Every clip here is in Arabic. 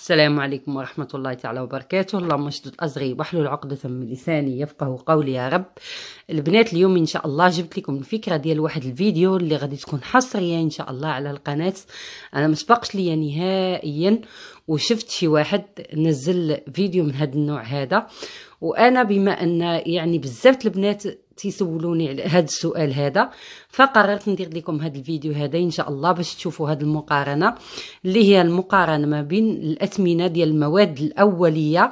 السلام عليكم ورحمة الله تعالى وبركاته. اللهم اشدد أزري واحلل عقدة من لساني يفقه قولي يا رب. البنات اليوم إن شاء الله جبت لكم الفكرة ديال واحد الفيديو اللي غادي تكون حصرية إن شاء الله على القناة. أنا مسبقش ليا نهائيا وشفت شي واحد نزل فيديو من هذا النوع هذا، وانا بما ان يعني بزاف البنات تيسولوني على هذا السؤال هذا، فقررت ندير لكم هذا الفيديو هذا ان شاء الله باش تشوفوا هذه المقارنه اللي هي المقارنه ما بين الاثمنه ديال المواد الاوليه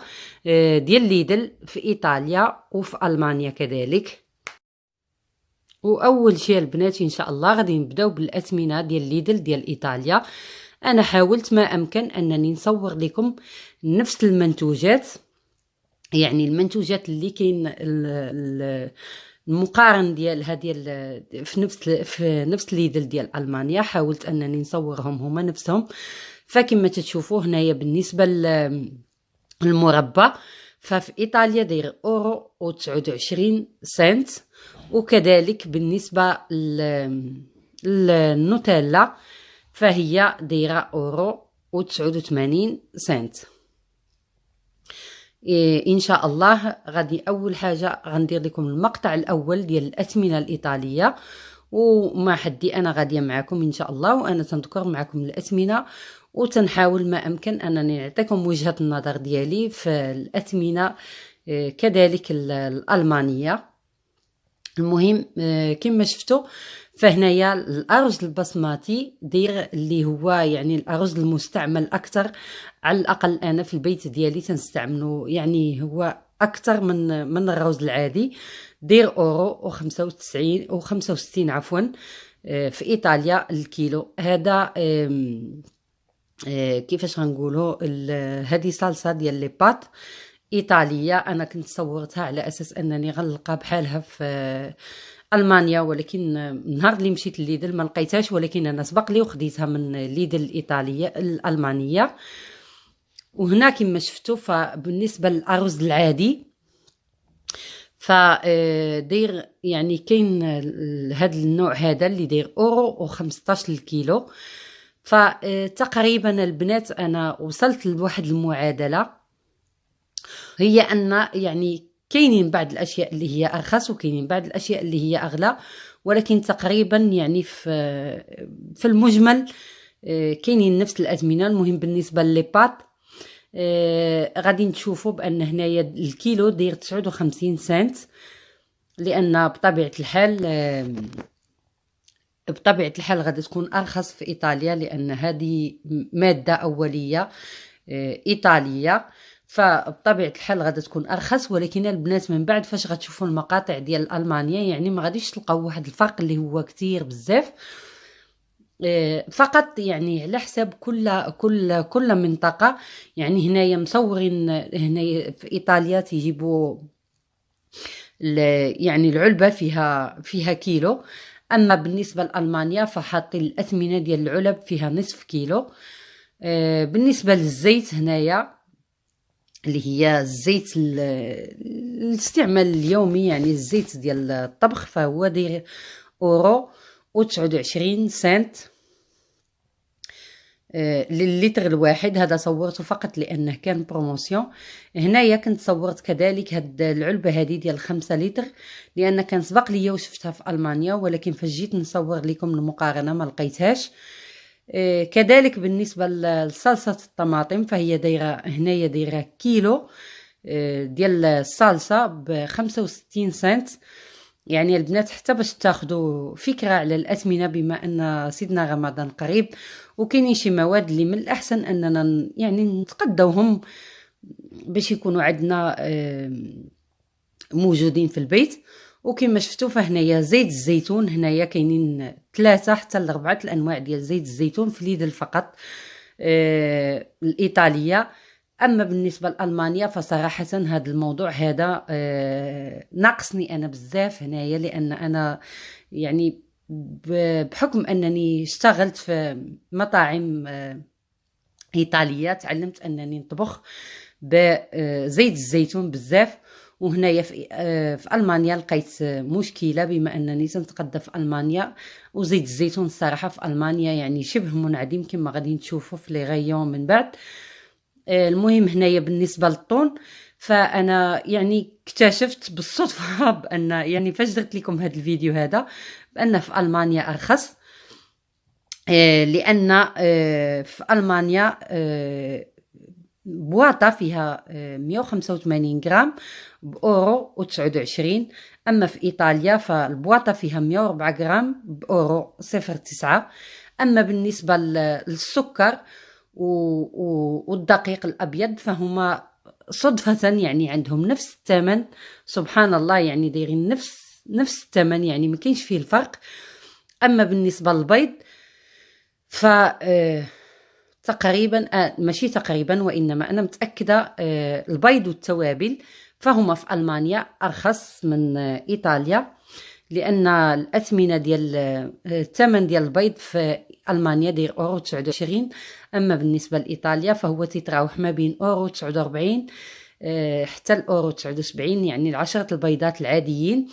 ديال ليدل في ايطاليا وفي المانيا كذلك. واول شيء البنات ان شاء الله غادي نبداو بالاثمنه ديال ليدل ديال ايطاليا. انا حاولت ما امكن انني نصور لكم نفس المنتوجات، يعني المنتوجات اللي كاين المقارن ديالها ديال في نفس ليدل ديال المانيا، حاولت انني نصورهم هما نفسهم. فكما تشوفوا هنايا بالنسبه للمربى ففي ايطاليا داير اورو و29 سنت، وكذلك بالنسبه للنوتيلا فهي دايره اورو و89 سنت. ان شاء الله غادي اول حاجه غندير لكم المقطع الاول ديال الاثمنه الايطاليه، وما حدي انا غاديه معكم ان شاء الله، وانا تنذكر معكم الاثمنه وتنحاول ما امكن انني نعطيكم وجهه النظر ديالي في الاثمنه كذلك الالمانيه. المهم كما شفتوا فهنايا الارز البسماتي دير اللي هو يعني الارز المستعمل اكثر، على الاقل انا في البيت ديالي تنستعملو، يعني هو اكثر من الرز العادي، دير اورو و65 عفوا في ايطاليا الكيلو هذا. كيفاش غنقولوا هذه صلصه ديال لي بات ايطاليه، انا كنت صورتها على اساس انني غنلقى بحالها في المانيا، ولكن النهار اللي مشيت لليدل ما لقيتهاش، ولكن انا سبق لي وخديتها من ليدل الايطاليه الالمانيه. وهنا كما شفتوا فبالنسبه للارز العادي فدير يعني كاين هذا النوع هذا اللي داير اورو و15 الكيلو. فتقريبا البنات انا وصلت لواحد المعادله، هي ان يعني كاينين بعض الاشياء اللي هي ارخص وكاينين بعض الاشياء اللي هي اغلى، ولكن تقريبا يعني في المجمل كاينين نفس الاثمنه. المهم بالنسبه للباط غادي نشوفوا بان هنايا الكيلو داير 59 سنت، لان بطبيعه الحال غادي تكون ارخص في ايطاليا، لان هذه ماده اوليه ايطاليه، فبطبيعه الحال غادي تكون ارخص. ولكن البنات من بعد فاش غتشوفوا المقاطع ديال المانيا يعني ما غاديش تلقاو واحد الفرق اللي هو كتير بزاف، فقط يعني على حساب كل منطقه. يعني هنايا مصورين هنايا في ايطاليا تيجيبوا يعني العلبه فيها كيلو، اما بالنسبه لالمانيا فحاطين الاثمنه ديال العلب فيها نصف كيلو. بالنسبه للزيت هنايا اللي هي الزيت الاستعمال اليومي، يعني الزيت ديال الطبخ، فهو داير اورو و29 سنت لللتر الواحد. هذا صورته فقط لانه كان بروموسيون. هنايا كنت صورت كذلك هاد العلبه هذه ديال 5 لتر، لان كان سبق ليا وشفتها في المانيا، ولكن فاش جيت نصور لكم المقارنه ما لقيتهاش. كذلك بالنسبه لصلصه الطماطم فهي هنايا دايره كيلو ديال الصلصه ب 65 سنت. يعني البنات حتى باش تاخذوا فكره على الاثمنه، بما ان سيدنا رمضان قريب وكاينين شي مواد اللي من الاحسن اننا يعني نتقداوهم باش يكونوا عندنا موجودين في البيت. وكما شفتوا فهنايا زيت الزيتون، هنايا كاينين 3 حتى ل 4 الانواع ديال زيت الزيتون في ليدل فقط الايطاليه. اما بالنسبه لالمانيا فصراحه هذا الموضوع هذا ناقصني انا بزاف هنايا، لان انا يعني بحكم انني اشتغلت في مطاعم ايطاليه تعلمت انني نطبخ بزيت الزيتون بزاف. وهنايا في المانيا لقيت مشكله، بما انني تنتقدى في المانيا، وزيت الزيتون الصراحه في المانيا يعني شبه منعدم كما غادي تشوفوا في لي غيون من بعد. المهم هنايا بالنسبه للطون، فانا يعني اكتشفت بالصدفه بان يعني فاش درت لكم هذا الفيديو هذا بان في المانيا ارخص. لان في المانيا بواطه فيها 185 غرام بأورو و29. اما في ايطاليا فالبواطه فيها 104 غرام بأورو 0.9. اما بالنسبه للسكر والدقيق الابيض فهما صدفه يعني عندهم نفس الثمن، سبحان الله، يعني دايرين نفس الثمن، يعني ما كاينش فيه الفرق. اما بالنسبه للبيض ف تقريبا ماشي تقريبا وانما انا متاكده البيض والتوابل فهما في المانيا ارخص من ايطاليا، لان الاثمنه ديال الثمن ديال البيض في المانيا داير اورو 29. اما بالنسبه لايطاليا فهو تيتراوح ما بين اورو 49 حتى الاورو 79، يعني العشرة البيضات العاديين.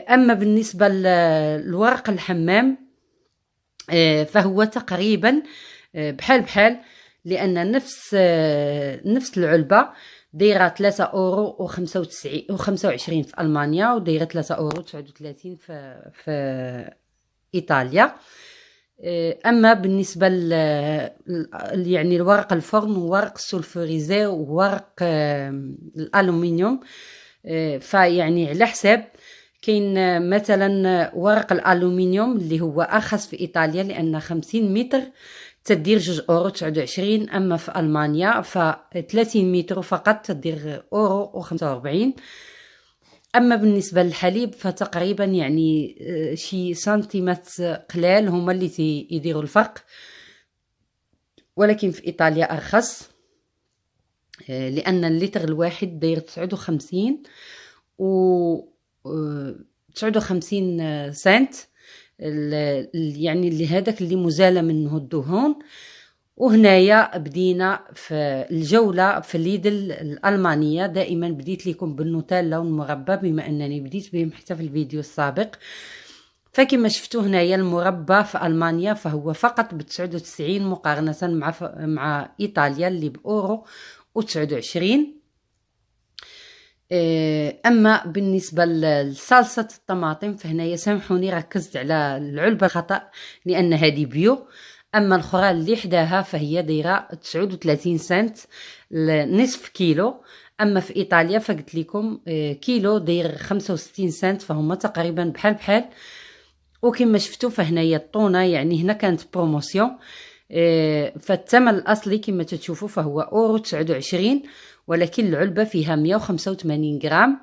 اما بالنسبه للورق الحمام فهو تقريبا بحال لان نفس العلبه دايره 3 اورو و25 في المانيا، ودايره 3 اورو 39 في ايطاليا. اما بالنسبه يعني الورق الفرن وورق السلفوريزي وورق الالومنيوم فيعني على حساب كاين مثلا ورق الالومنيوم اللي هو ارخص في ايطاليا لان 50 متر تدير 2 اورو 29. اما في المانيا ف 30 متر فقط تدير اورو و45. اما بالنسبه للحليب فتقريبا يعني شي سنتيمات قلال هما اللي يديروا الفرق، ولكن في ايطاليا ارخص لان اللتر الواحد داير 59 و 59 سنت، يعني اللي هذاك اللي مزال منه الدهون. وهنايا بدينا في الجوله في ليدل الالمانيه. دائما بديت لكم بالنوتيلا والمربى بما انني بديت بهم حتى في الفيديو السابق. فكما شفتوا هنايا المربى في المانيا فهو فقط ب 99 مقارنه مع ايطاليا اللي باورو و29. اما بالنسبه لصلصه الطماطم فهنايا سامحوني ركزت على العلبه خطا لان هذه بيو. اما الاخرى اللي حداها فهي دايره 39 سنت نصف كيلو. اما في ايطاليا فقلت لكم كيلو داير 65 سنت، فهما تقريبا بحال. وكما شفتوا فهنايا الطونه يعني هنا كانت بروموسيون، فالثمن الاصلي كما تشوفوا فهو اورو 29، ولكن العلبه فيها 185 غرام.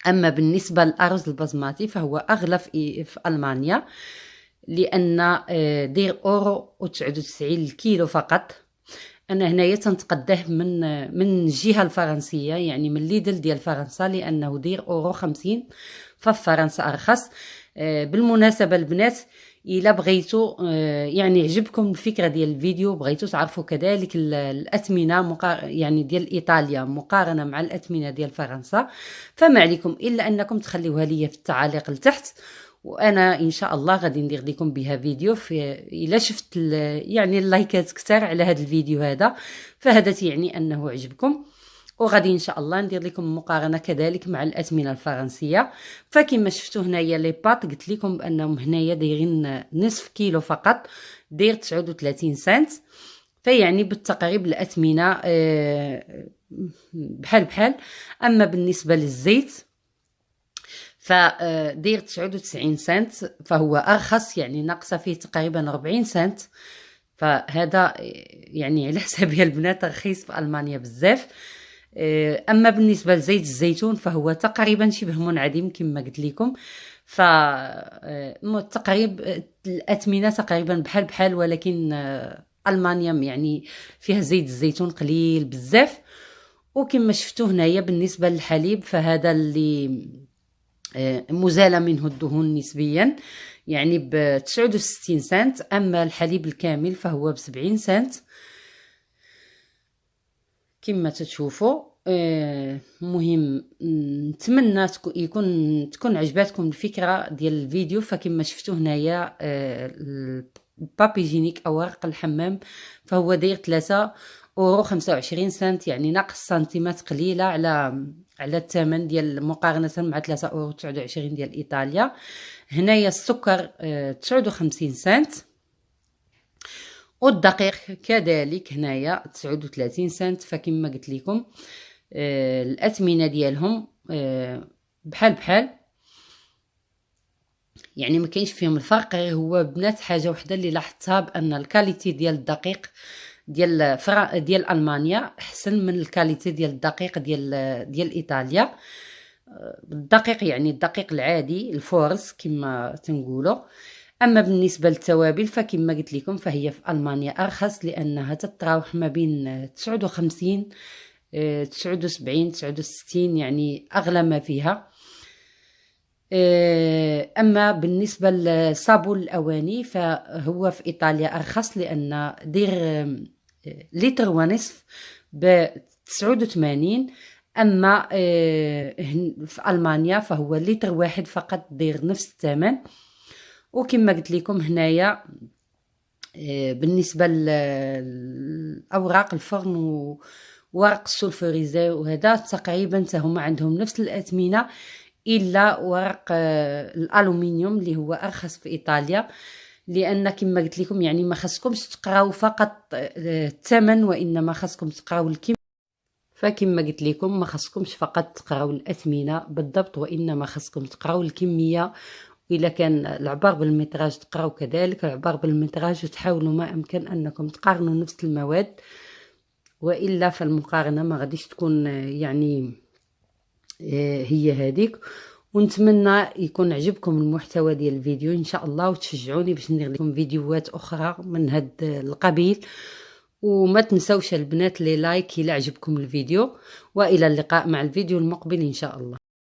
اما بالنسبه للارز البسماتي فهو اغلى في المانيا لان داير اورو و99 الكيلو فقط. انا هنايا تنتقداه من الجهه الفرنسيه، يعني من ليدل ديال فرنسا، لانه داير اورو 50 ففي فرنسا ارخص. بالمناسبه البنات الا بغيتوا يعني عجبكم الفكره ديال الفيديو، بغيتوا تعرفوا كذلك الاثمنه يعني ديال ايطاليا مقارنه مع الاثمنه ديال فرنسا، فما عليكم الا انكم تخليوها لي في التعاليق لتحت، وانا ان شاء الله غادي ندير لكم بها فيديو. الا شفت يعني اللايكات كثار على هذا الفيديو هذا فهذا يعني انه عجبكم، وغادي ان شاء الله ندير لكم مقارنه كذلك مع الاثمنه الفرنسيه. فكما شفتوا هنايا لي بات قلت لكم بانهم هنايا دايرين نصف كيلو فقط داير 39 سنت، فيعني بالتقريب الاثمنه بحال. اما بالنسبه للزيت فداير 99 سنت، فهو ارخص، يعني ناقصه فيه تقريبا 40 سنت، فهذا يعني على حساب يا البنات رخيص في المانيا بزاف. اما بالنسبه لزيت الزيتون فهو تقريبا شبه منعدم كما قلت لكم، ف تقريبا الاثمنه تقريبا بحال، ولكن المانيا يعني فيها زيت الزيتون قليل بزاف. وكما شفتوا هنايا بالنسبه للحليب فهذا اللي مزال منه الدهون نسبيا، يعني ب 69 سنت. اما الحليب الكامل فهو ب 70 سنت كما تشوفوا. مهم نتمنى تكون عجباتكم الفكره ديال الفيديو. فكما شفتوا هنايا البابي جينيك او ورق الحمام فهو داير 3 اورو 25 سنت، يعني ناقص سنتيمات قليله على الثمن ديال مقارنه مع 3 اورو 29 ديال ايطاليا. هنايا السكر 59 سنت، والدقيق كذلك هنايا 39 سنت. فكما قلت لكم الاثمنه ديالهم بحال بحال، يعني ما كاينش فيهم الفرق. غير هو بنات حاجه وحده اللي لاحظتها، بان الكاليتي ديال الدقيق ديال المانيا احسن من الكاليتي ديال الدقيق ديال ايطاليا. الدقيق يعني الدقيق العادي الفورس كما تنقولوا. اما بالنسبه للتوابل فكما قلت لكم فهي في المانيا ارخص، لانها تتراوح ما بين 59 79 69، يعني اغلى ما فيها. اما بالنسبه لصابون الاواني فهو في ايطاليا ارخص، لان دير لتر ونصف ب 89. اما في المانيا فهو لتر واحد فقط دير نفس الثمن. وكما قلت لكم هنايا بالنسبه للاوراق الفرن وورق السولفوريزي وهذا تقريبا هما عندهم نفس الاثمنه، الا ورق الالومنيوم اللي هو ارخص في ايطاليا. لان كما قلت لكم يعني ما خصكمش تقراو فقط الثمن، وانما خصكم تقراو الكم. فكما قلت لكم ما خصكمش فقط تقراو الاثمنه بالضبط، وانما خصكم تقراو الكميه. الا كان العبار بالمتراج تقراو كذلك العبار بالمتراج، وتحاولوا ما امكن انكم تقارنوا نفس المواد، والا فالمقارنه ما غاديش تكون يعني هي هذيك. ونتمنى يكون عجبكم المحتوى ديال الفيديو ان شاء الله، وتشجعوني باش ندير لكم فيديوهات اخرى من هذا القبيل. وما تنسوش البنات لي لايك الى عجبكم الفيديو، والى اللقاء مع الفيديو المقبل ان شاء الله.